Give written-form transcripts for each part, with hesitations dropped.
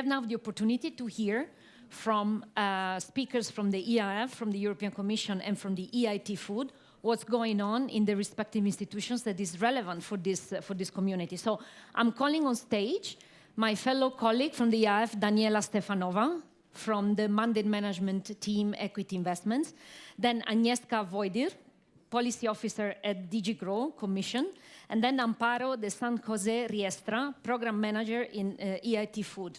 now the opportunity to hear from speakers from the EIF, from the European Commission, and from the EIT Food, what's going on in the respective institutions that is relevant for this community. So I'm calling on stage my fellow colleague from the EIF, Daniela Stefanova, from the Mandate Management Team Equity Investments, then Agnieszka Wojdyr, Policy Officer at DG Grow Commission, and then Amparo de San Jose Riestra, Program Manager in EIT Food.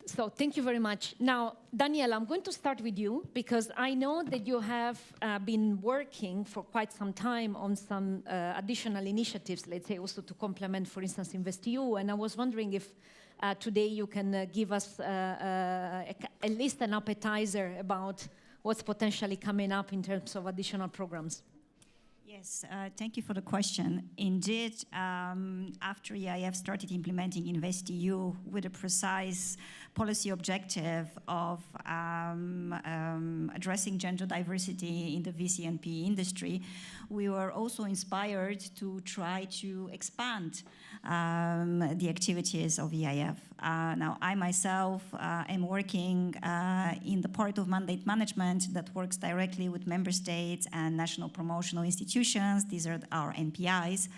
So thank you very much. Now, Daniela, I'm going to start with you because I know that you have been working for quite some time on some additional initiatives, let's say also to complement, for instance, InvestEU. And I was wondering if today you can give us at least an appetizer about what's potentially coming up in terms of additional programs. Yes, thank you for the question. Indeed, after EIF started implementing InvestEU with a precise policy objective of addressing gender diversity in the VC and PE industry, we were also inspired to try to expand the activities of EIF. Now, I myself am working in the part of mandate management that works directly with member states and national promotional institutions. These are our NPIs.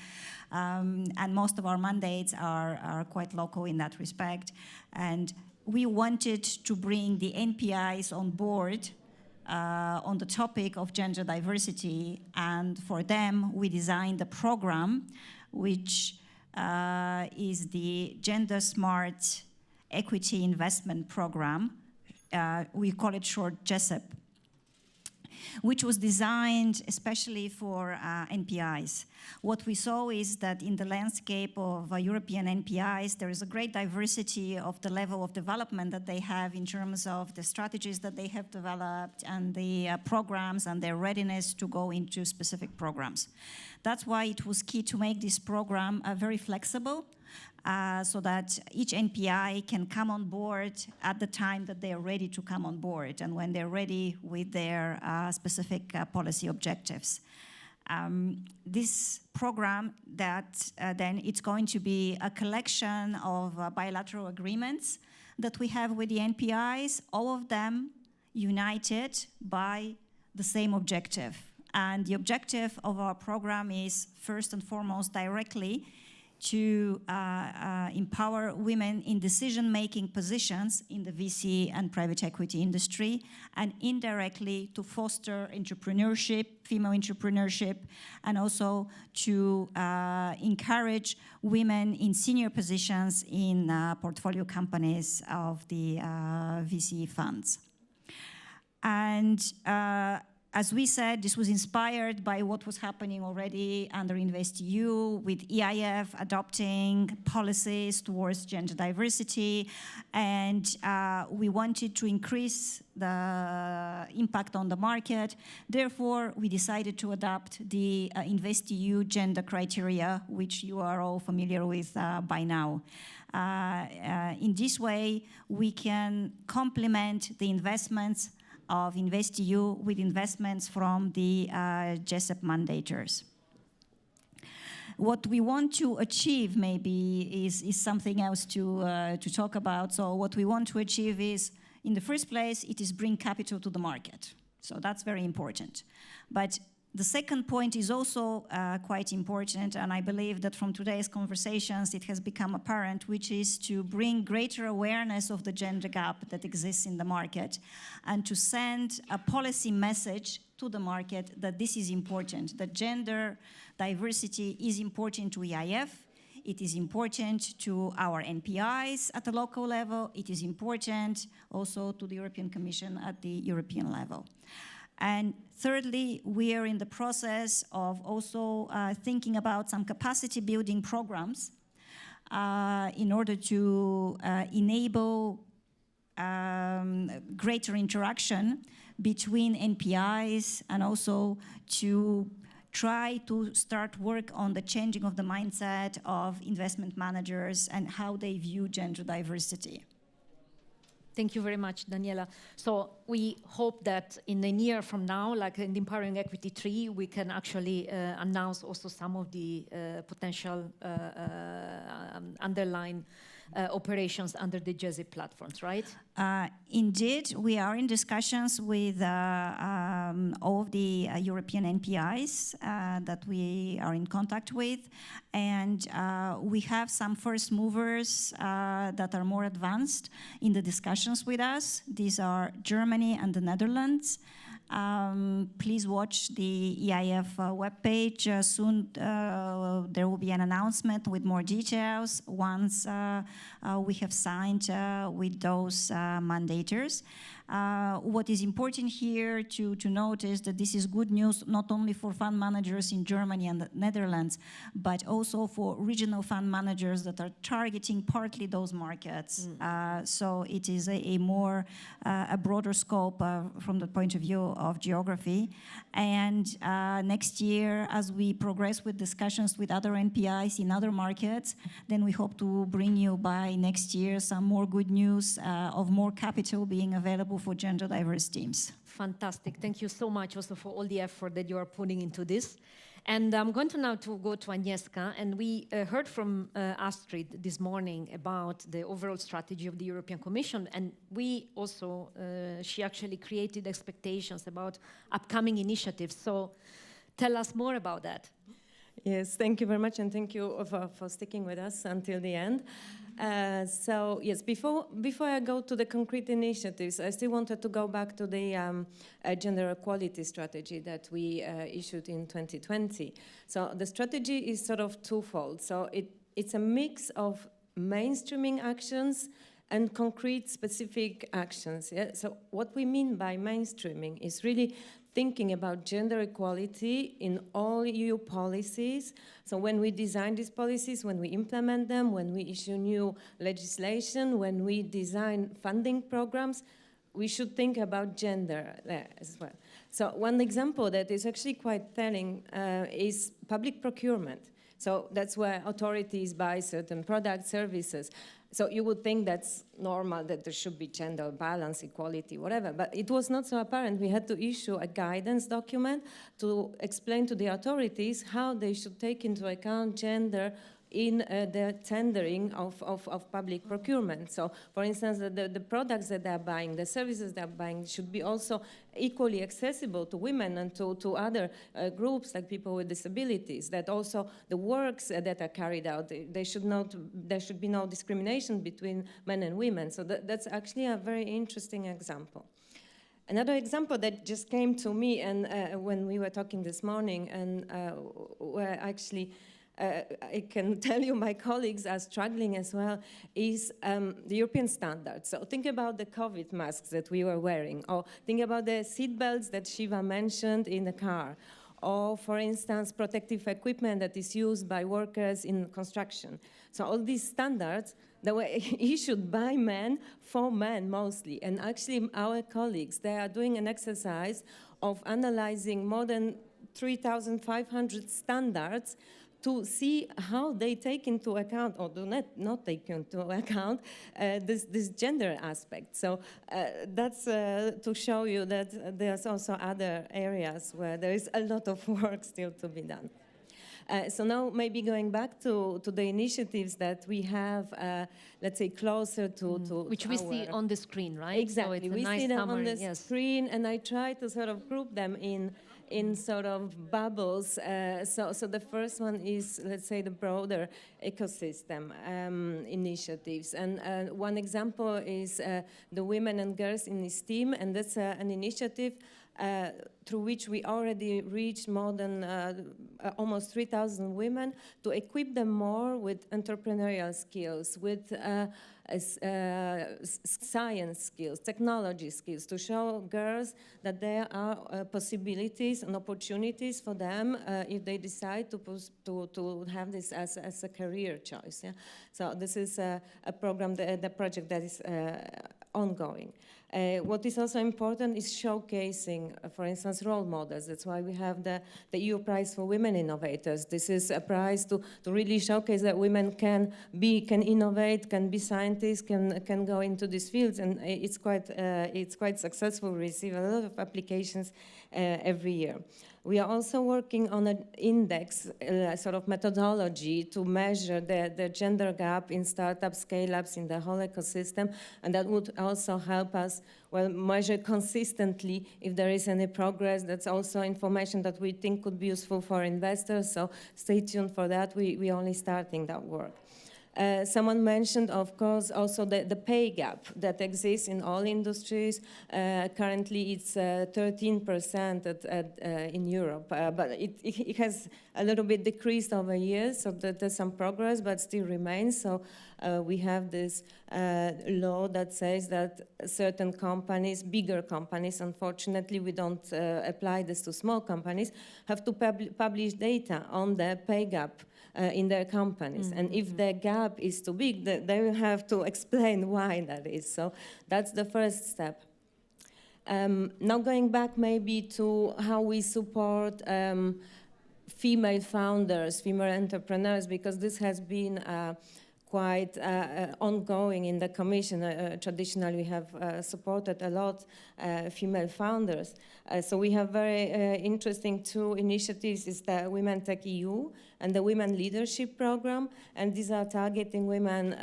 And most of our mandates are quite local in that respect. And we wanted to bring the NPIs on board on the topic of gender diversity. And for them, we designed a program which is the Gender Smart Equity Investment Program. We call it short GESEP, which was designed especially for NPIs. What we saw is that in the landscape of European NPIs, there is a great diversity of the level of development that they have in terms of the strategies that they have developed and the programs and their readiness to go into specific programs. That's why it was key to make this program very flexible, so that each NPI can come on board at the time that they are ready to come on board and when they're ready with their specific policy objectives. This program that then it's going to be a collection of bilateral agreements that we have with the NPIs, all of them united by the same objective. And the objective of our program is first and foremost directly to empower women in decision-making positions in the VC and private equity industry, and indirectly to foster entrepreneurship, female entrepreneurship, and also to encourage women in senior positions in portfolio companies of the VC funds. And as we said, this was inspired by what was happening already under InvestEU, with EIF adopting policies towards gender diversity, and we wanted to increase the impact on the market. Therefore, we decided to adopt the InvestEU gender criteria, which you are all familiar with by now. In this way, we can complement the investments of InvestEU with investments from the GESEP mandators. What we want to achieve maybe is something else to talk about. So what we want to achieve is, in the first place, it is bring capital to the market. So that's very important. But the second point is also quite important, and I believe that from today's conversations it has become apparent, which is to bring greater awareness of the gender gap that exists in the market and to send a policy message to the market that this is important, that gender diversity is important to EIF, it is important to our NPIs at the local level, it is important also to the European Commission at the European level. And thirdly, we are in the process of also thinking about some capacity building programs in order to enable greater interaction between NPIs and also to try to start work on the changing of the mindset of investment managers and how they view gender diversity. Thank you very much, Daniela. So we hope that in a year from now, like in the Empowering Equity 3, we can actually announce also some of the potential underlying operations under the GESI platforms, right? Indeed, we are in discussions with all of the European NPIs that we are in contact with, and we have some first movers that are more advanced in the discussions with us. These are Germany and the Netherlands. Please watch the EIF webpage. Soon there will be an announcement with more details once we have signed with those mandators. What is important here to note is that this is good news not only for fund managers in Germany and the Netherlands, but also for regional fund managers that are targeting partly those markets. So it is a broader scope from the point of view of geography. And next year, as we progress with discussions with other NPIs in other markets, then we hope to bring you by next year some more good news of more capital being available for gender diverse teams. Fantastic. Thank you so much also for all the effort that you are putting into this. And I'm going to now go to Agnieszka, and we heard from Astrid this morning about the overall strategy of the European Commission, and we also, she actually created expectations about upcoming initiatives. So tell us more about that. Yes, thank you very much, and thank you for sticking with us until the end. So yes, before I go to the concrete initiatives, I still wanted to go back to the gender equality strategy that we issued in 2020. So the strategy is sort of twofold. So it's a mix of mainstreaming actions and concrete specific actions. Yeah? So what we mean by mainstreaming is really thinking about gender equality in all EU policies. So when we design these policies, when we implement them, when we issue new legislation, when we design funding programs, we should think about gender there as well. So one example that is actually quite telling is public procurement. So that's where authorities buy certain products, services. So you would think that's normal, that there should be gender balance, equality, whatever. But it was not so apparent. We had to issue a guidance document to explain to the authorities how they should take into account gender in the tendering of public procurement. So, for instance, the products that they're buying, the services they're buying should be also equally accessible to women and to other groups like people with disabilities, that also the works that are carried out, there should be no discrimination between men and women. So that's actually a very interesting example. Another example that just came to me and when we were talking this morning, and where actually I can tell you my colleagues are struggling as well, is the European standards. So think about the COVID masks that we were wearing, or think about the seat belts that Shiva mentioned in the car, or for instance, protective equipment that is used by workers in construction. So all these standards that were issued by men for men mostly. And actually our colleagues, they are doing an exercise of analyzing more than 3,500 standards to see how they take into account, or do not take into account, this gender aspect. So that's to show you that there's also other areas where there is a lot of work still to be done. So now maybe going back to the initiatives that we have, let's say, closer to which we see on the screen, right? Exactly, so it's we nice see them summary, on the yes. screen, and I try to sort of group them in sort of bubbles. So the first one is, let's say, the broader ecosystem initiatives. And one example is the Women and Girls in STEAM, and that's an initiative through which we already reached more than almost 3,000 women to equip them more with entrepreneurial skills, with science skills, technology skills, to show girls that there are possibilities and opportunities for them if they decide to have this as a career choice. Yeah? So this is a program, the project that is ongoing. What is also important is showcasing, for instance, role models. That's why we have the EU Prize for Women Innovators. This is a prize to really showcase that women can innovate, can be scientists, can go into these fields, and it's quite successful. We receive a lot of applications every year. We are also working on an index, sort of methodology to measure the gender gap in startups, scale-ups, in the whole ecosystem, and that would also help us, well, measure consistently if there is any progress. That's also information that we think could be useful for investors, so stay tuned for that. We're only starting that work. Someone mentioned, of course, also the pay gap that exists in all industries. Currently, it's 13% in Europe, but it has a little bit decreased over years, so there's some progress, but still remains. So we have this law that says that certain companies, bigger companies, unfortunately, we don't apply this to small companies, have to publish data on the pay gap in their companies. And if the gap is too big, they will have to explain why that is. So that's the first step. Now going back maybe to how we support female founders, female entrepreneurs, because this has been quite ongoing in the Commission. Traditionally, we have supported a lot female founders. So we have very interesting two initiatives. Is the Women Tech EU and the Women Leadership Program. And these are targeting women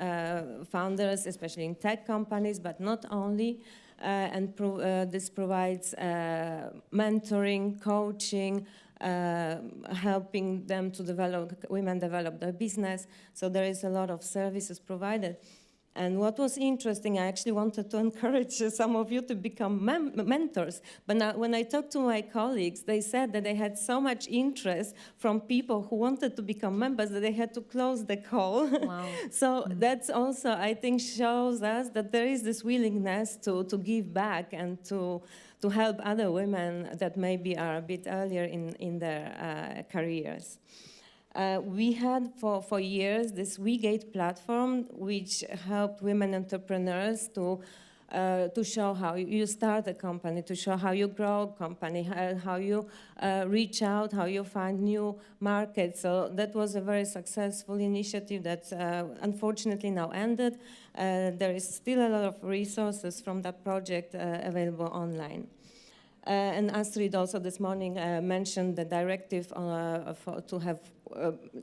founders, especially in tech companies, but not only. And this provides mentoring, coaching, helping them to women develop their business. So there is a lot of services provided. And what was interesting, I actually wanted to encourage some of you to become mentors. But now, when I talked to my colleagues, they said that they had so much interest from people who wanted to become members that they had to close the call. Wow. So that's also, I think, shows us that there is this willingness to give back and to help other women that maybe are a bit earlier in their careers. We had for years this WeGate platform, which helped women entrepreneurs to show how you start a company, to show how you grow a company, how you reach out, how you find new markets. So that was a very successful initiative that unfortunately now ended. There is still a lot of resources from that project available online. And Astrid also this morning mentioned the directive to have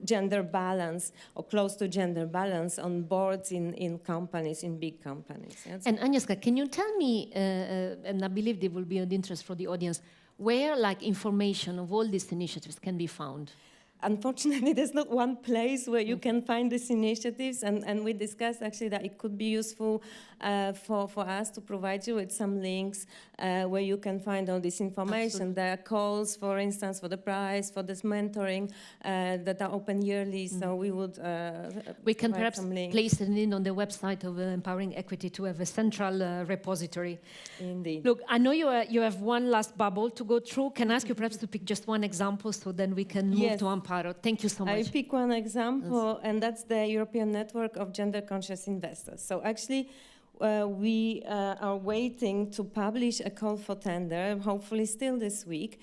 gender balance or close to gender balance on boards in companies, in big companies. Yes? And Agnieszka, can you tell me, and I believe there will be an interest for the audience, where information of all these initiatives can be found? Unfortunately, there's not one place where you can find these initiatives, and we discussed actually that it could be useful for us to provide you with some links where you can find all this information. Absolutely. There are calls, for instance, for the prize, for this mentoring that are open yearly, so we would we can perhaps place it in on the website of Empowering Equity to have a central repository. Indeed. Look, I know you have one last bubble to go through. Can I ask you perhaps to pick just one example so then we can move to Amparo? Thank you so much. I pick one example, and that's the European Network of Gender-Conscious Investors. So actually, we are waiting to publish a call for tender, hopefully still this week.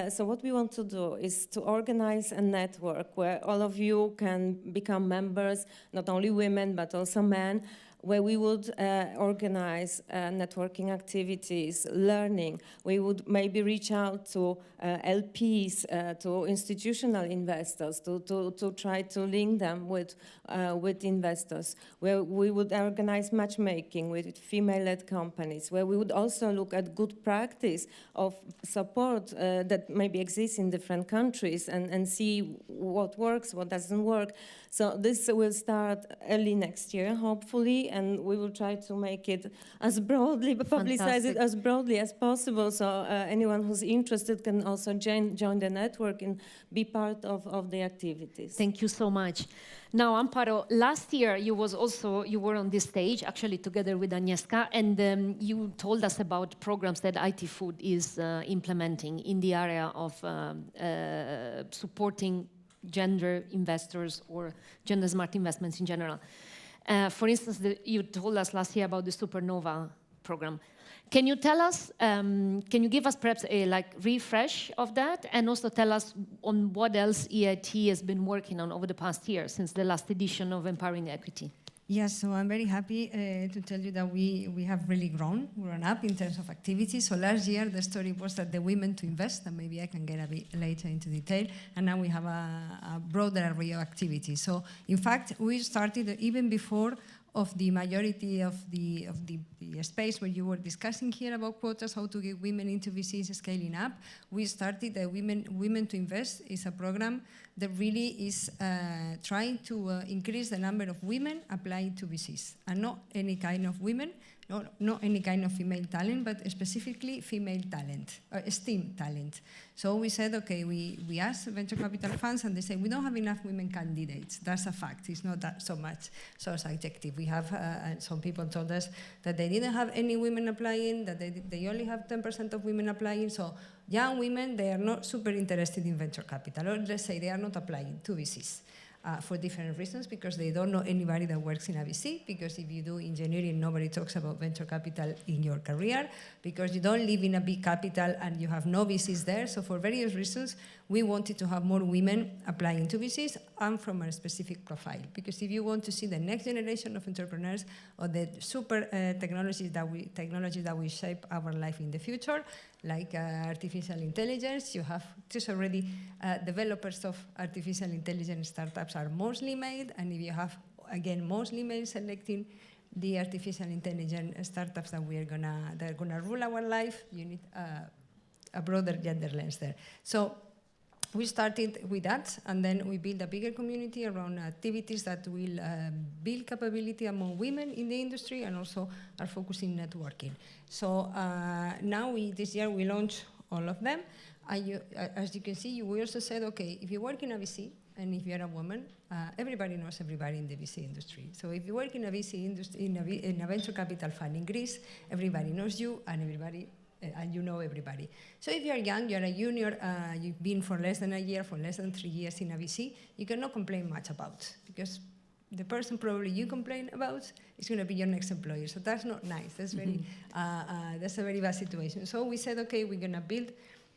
So what we want to do is to organize a network where all of you can become members, not only women, but also men, where we would organize networking activities, learning. We would maybe reach out to LPs, to institutional investors, to try to link them with investors, where we would organize matchmaking with female-led companies, where we would also look at good practice of support that maybe exists in different countries and see what works, what doesn't work. So this will start early next year, hopefully, and we will try to make it as broadly, publicize it as broadly as possible, so anyone who's interested can also join the network and be part of the activities. Thank you so much. Now, Amparo, last year you were on this stage, actually together with Agnieszka, and you told us about programs that IT Food is implementing in the area of supporting gender investors or gender smart investments in general. For instance, you told us last year about the Supernova program. Can you tell us, can you give us perhaps a refresh of that, and also tell us on what else EIT has been working on over the past year since the last edition of Empowering Equity? Yes, so I'm very happy to tell you that we have really grown up in terms of activities. So last year the story was that the Women to Invest, and maybe I can get a bit later into detail, and now we have a broader array of activities. So in fact, we started even before of the majority of the space where you were discussing here about quotas, how to get women into VCs scaling up. We started the Women to Invest is a program that really is trying to increase the number of women applying to VCs, and not any kind of women, not any kind of female talent, but specifically female talent, or STEAM talent. So we said, okay, we asked venture capital funds, and they say, we don't have enough women candidates. That's a fact. It's not that so much so subjective. We have, some people told us that they didn't have any women applying, that they only have 10% of women applying. So young women, they are not super interested in venture capital, or let's say they are not applying to VCs. For different reasons, because they don't know anybody that works in a VC, because if you do engineering, nobody talks about venture capital in your career, because you don't live in a big capital and you have no VCs there. So for various reasons, we wanted to have more women applying to VCs and from a specific profile. Because if you want to see the next generation of entrepreneurs or the super technologies that will shape our life in the future, like artificial intelligence, you have just already developers of artificial intelligence startups are mostly male, and if you have, again, mostly male selecting the artificial intelligence startups that are gonna rule our life, you need a broader gender lens there. So we started with that, and then we built a bigger community around activities that will build capability among women in the industry, and also are focusing networking. So now this year we launched all of them. As you can see, we also said, okay, if you work in a VC, and if you're a woman, everybody knows everybody in the VC industry. So if you work in a VC industry, in a venture capital fund in Greece, everybody knows you, and you know everybody. So if you're young, you're a junior, you've been for less than a year, for less than 3 years in a VC, you cannot complain much about, because the person probably you complain about is going to be your next employer. So that's not nice. That's very, that's a very bad situation. So we said, okay, we're going to build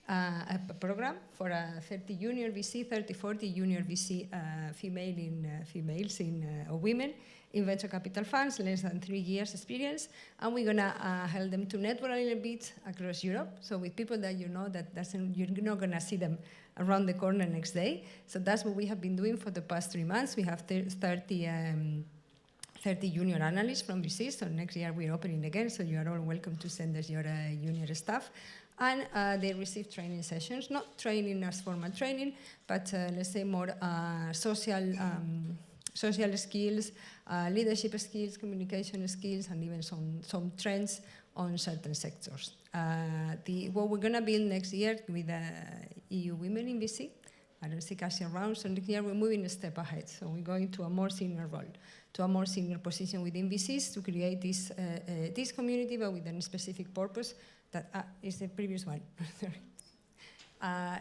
a program for 30 junior VC, 30, 40 junior VC females or women in venture capital funds, less than 3 years experience, and we're gonna help them to network a little bit across Europe. So with people that you know that you're not gonna see them around the corner next day. So that's what we have been doing for the past 3 months. We have 30 junior analysts from VCs. So next year we're opening again. So you are all welcome to send us your junior staff. And they receive training sessions, not training as formal training, but let's say more social skills, leadership skills, communication skills, and even some trends on certain sectors. What we're going to build next year with EU Women in VC, I don't see Cassie around, so next year we're moving a step ahead. So we're going to a more senior role, to a more senior position within VCs to create this community, but with a specific purpose. That is the previous one.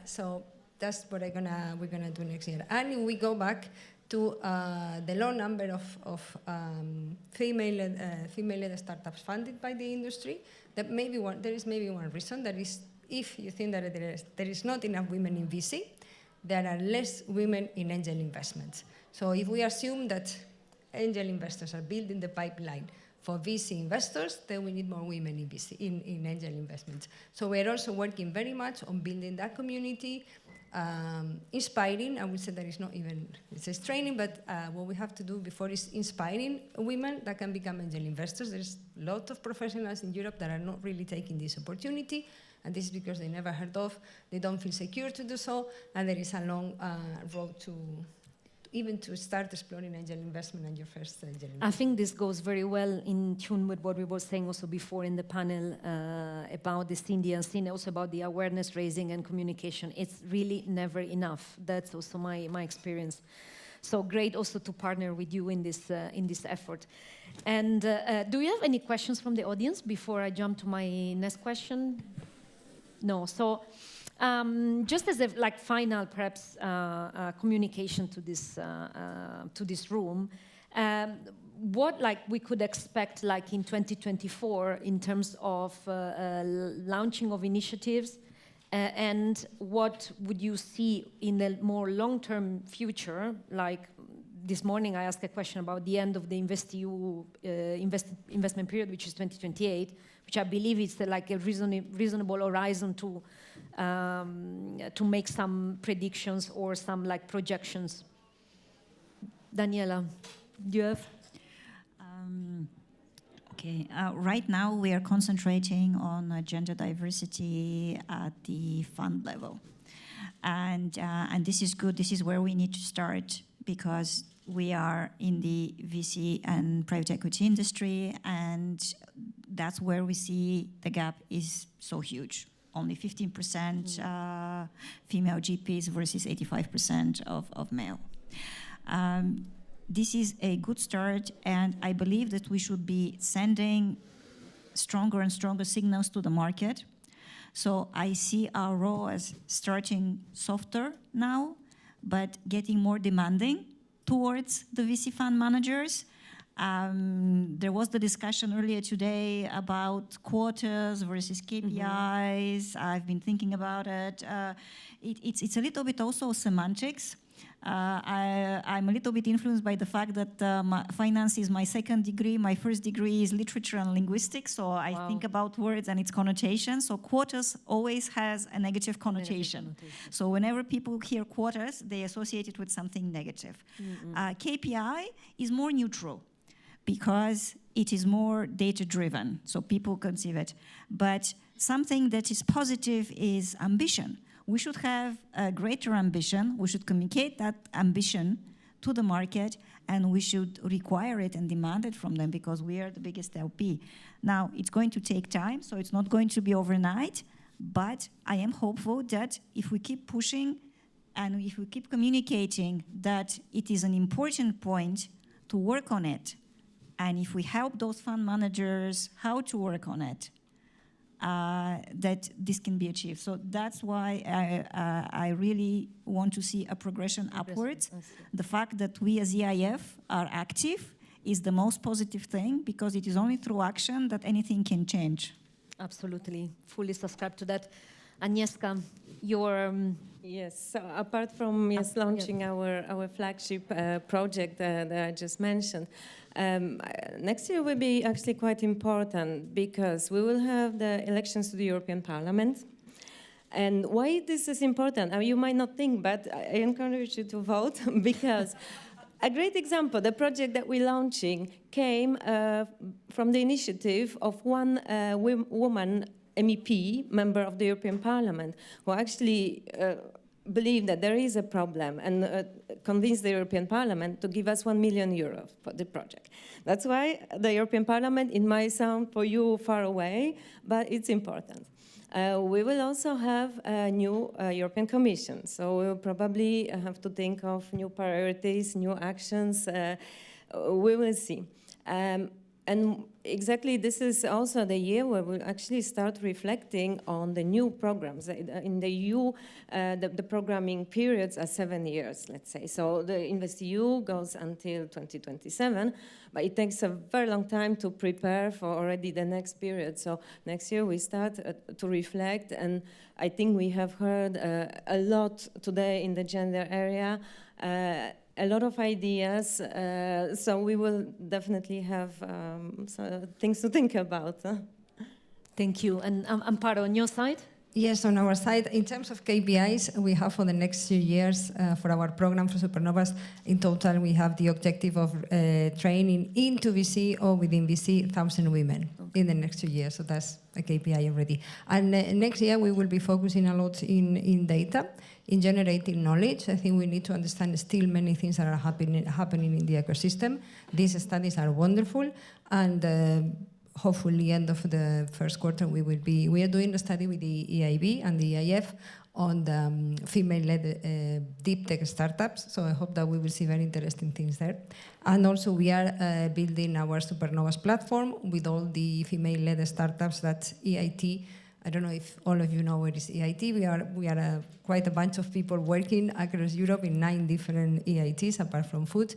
So that's what we're gonna do next year. And we go back to the low number of female startups funded by the industry. There is maybe one reason. That is, if you think that there is not enough women in VC, there are less women in angel investments. So if we assume that angel investors are building the pipeline for VC investors, then we need more women in VC, in angel investments. So we're also working very much on building that community, inspiring. I would say that it's not even, it's just training, but what we have to do before is inspiring women that can become angel investors. There's a lot of professionals in Europe that are not really taking this opportunity, and this is because they never heard of, they don't feel secure to do so, and there is a long road to even to start exploring angel investment and your first angel investment. I think this goes very well in tune with what we were saying also before in the panel about this Indian scene, also about the awareness raising and communication. It's really never enough. That's also my experience. So great also to partner with you in this effort. And do you have any questions from the audience before I jump to my next question? No. So just as a final perhaps communication to this room, what we could expect in 2024 in terms of launching of initiatives, and what would you see in the more long-term future? Like this morning I asked a question about the end of the InvestEU investment period, which is 2028, which I believe is a reasonable horizon to make some predictions or some projections. Daniela, do you have? Okay, right now we are concentrating on gender diversity at the fund level. And this is good, this is where we need to start, because we are in the VC and private equity industry, and that's where we see the gap is so huge. Only 15% female GPs versus 85% of male. This is a good start, and I believe that we should be sending stronger and stronger signals to the market. So I see our role as starting softer now, but getting more demanding towards the VC fund managers. There was the discussion earlier today about quotas versus KPIs. I've been thinking about it. It's a little bit also semantics. I'm a little bit influenced by the fact that finance is my second degree. My first degree is literature and linguistics, so I think about words and its connotations. So quotas always has a negative connotation. So whenever people hear quotas, they associate it with something negative. KPI is more neutral because it is more data-driven, so people conceive it. But something that is positive is ambition. We should have a greater ambition. We should communicate that ambition to the market, and we should require it and demand it from them, because we are the biggest LP. Now, it's going to take time, so it's not going to be overnight, but I am hopeful that if we keep pushing and if we keep communicating that it is an important point to work on it, and if we help those fund managers how to work on it, that this can be achieved. So that's why I really want to see a progression upwards. The fact that we as EIF are active is the most positive thing, because it is only through action that anything can change. Absolutely, fully subscribe to that. Agnieszka, your... Yes, so apart from launching our flagship project that I just mentioned, next year will be actually quite important, because we will have the elections to the European Parliament. And why this is important? You might not think, but I encourage you to vote, because a great example, the project that we're launching came from the initiative of one woman MEP, member of the European Parliament, who actually believed that there is a problem and convinced the European Parliament to give us €1 million for the project. That's why the European Parliament, it might sound for you far away, but it's important. We will also have a new European Commission, so we'll probably have to think of new priorities, new actions. We will see. And exactly, this is also the year where we'll actually start reflecting on the new programs. In the EU, the programming periods are 7 years, let's say. So the InvestEU goes until 2027, but it takes a very long time to prepare for already the next period. So next year we start to reflect, and I think we have heard a lot today in the gender area. A lot of ideas, so we will definitely have things to think about. Thank you. And Amparo, on your side? Yes, on our side, in terms of KPIs, we have for the next few years for our program for Supernovas, in total we have the objective of training into VC or within VC 1,000 women in the next 2 years, so that's a KPI already. And next year we will be focusing a lot in data, in generating knowledge. I think we need to understand still many things that are happening in the ecosystem. These studies are wonderful, and hopefully end of the first quarter we are doing a study with the EIB and the EIF on the female-led deep tech startups, so I hope that we will see very interesting things there. And also we are building our Supernovas platform with all the female-led startups that EIT I don't know if all of you know what is EIT. We are quite a bunch of people working across Europe in 9 different EITs apart from food.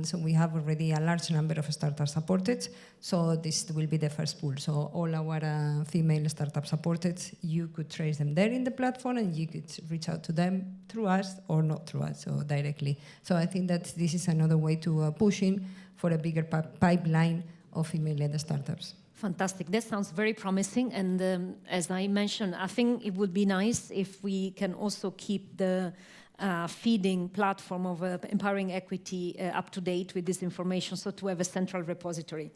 So we have already a large number of startups supported. So this will be the first pool. So all our female startups supported, you could trace them there in the platform and you could reach out to them through us or not through us, so directly. So I think that this is another way to push in for a bigger pipeline of female-led startups. Fantastic. That sounds very promising. And as I mentioned, I think it would be nice if we can also keep the feeding platform of Empowering Equity up to date with this information, so to have a central repository.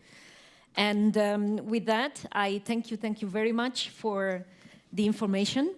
And with that, I thank you very much for the information.